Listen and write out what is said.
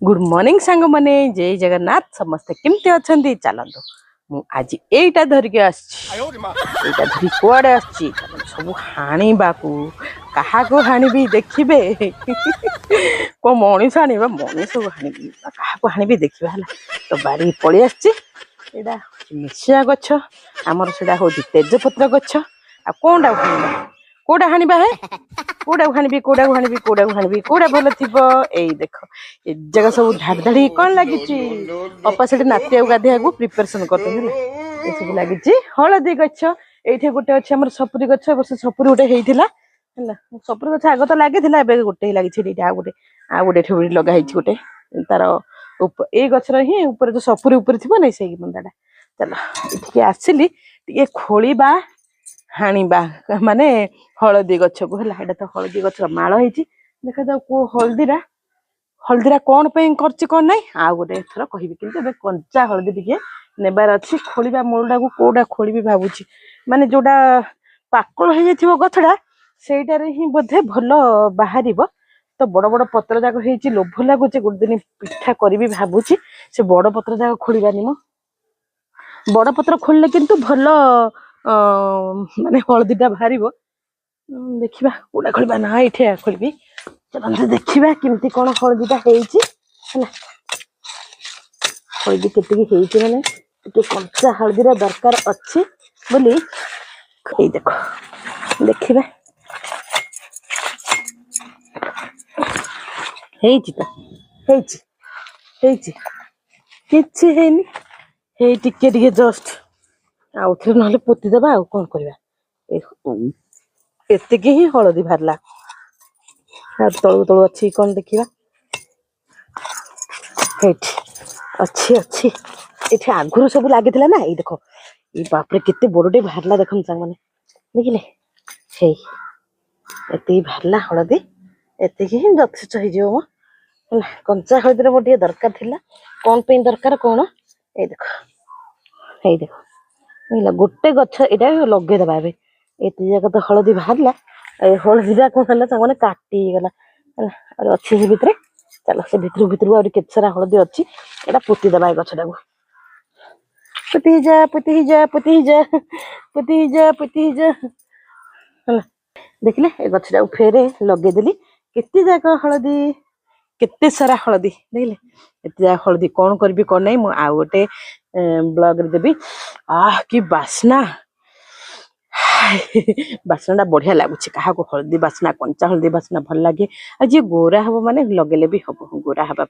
good morning सांग माने जय जगन्नाथ समस्ते केमती अच्छी चलतु मु आज एटा धरिक आईटा धरी कुआड़े आसी सब हाणीबाकू क्या हाणीबी देखिए को मनीष हाणीबा मनीष को हाणीबी क्या हाणीबी देखा है तो बाड़ी पलि आसा मिशिया गछ आमर से हूँ तेजपत्र गछ आ कौनटा कौटा हाणीबा है कौटा हाणीबी कौटा हाणीबी कौटा हाणीबी कौटा भल थी यही देख ए जगह सब धाड़ धाड़ी कौन लगी अपा से नातिया गाधिया को प्रिपेरेसन कर सब लगी हलदी गछ ये गोटे अच्छे आम सपुरी गछ वर्ष सपुरी गोटे होता है सपुरी गछ आग तो लगी गोटे लगी आ गोटे लगाई गोटे तार ये गचर ही ऊपर जो सपुरी ऊपर थी ना से बंदाटा चलो ये आसिली टे खोलिबा हाणीबा माने हलदी गछ को है तो हलदी गछ माल होती देखा जाऊ को हलदीरा कौन करची कौन ना आ गोटे थर कहि कि कंचा हलदी टिके नेबार अच्छी खोलिबा मूलटा को कौटा खोली भावुची माने जोटा पाकल हो जाइथिबो गछड़ा सेटारे ही बोधे भल बाहर तो बड़ बड़ पत्र जाक हो लोभ लगुच गोटे दिन पिठा करी भावुची से बड़ पत्र जाक खोलिबानी मो बड़ पत्र खोलिले किंतु भल माने हलदीटा बाहर देखा कौटा खोलिबा ना ये खोलि चलते देखा केमती कौन हलदीटा है हलदी के मैंने कंचा हलदीर दरकार अच्छी बोली ये देख देखा किसी है टिके जस्ट आउ थे ना पोतीदेवा आ कौन करवा एतिक ही हलदी बाहरला तलू तलू अच्छी कौन देखा अच्छी अच्छी ये आगुरी सब लगी ना ये देख ये बापरे केते बड़े बाहरला देख सांग मैंने देखिले ये बाहरला हलदी एतिक ही यथेष हो कंचा हलदी मोर टे दरकार थिला कौन पे दरकार कौन ये देख गोटे गछ यहाँ लगेदेवा ये जाक तो हलदी बाहरला हलदीटा कौन है मैंने काटिगला अच्छी से भितर चलो से भितर भितर आ केत सारा हलदी अच्छी यहाँ पोतीदेवा ये गछटा को पोती जा पोती जा पोती जा पोती जा पोती जा देखले ये गछटा फेरे लगेदेली केते जाक हलदी केते सारा हलदी देखले एत हलदी कौन करी कौन नहीं मुझे आउ गोटे ब्लॉग रे देवी कि बास्ना बास्ना बढ़िया लगुच क्या हलदी बास्ना कंचा हलदी बास्ना भल लगे आज गोरा हम माने लगेले भी हम गोरा हवा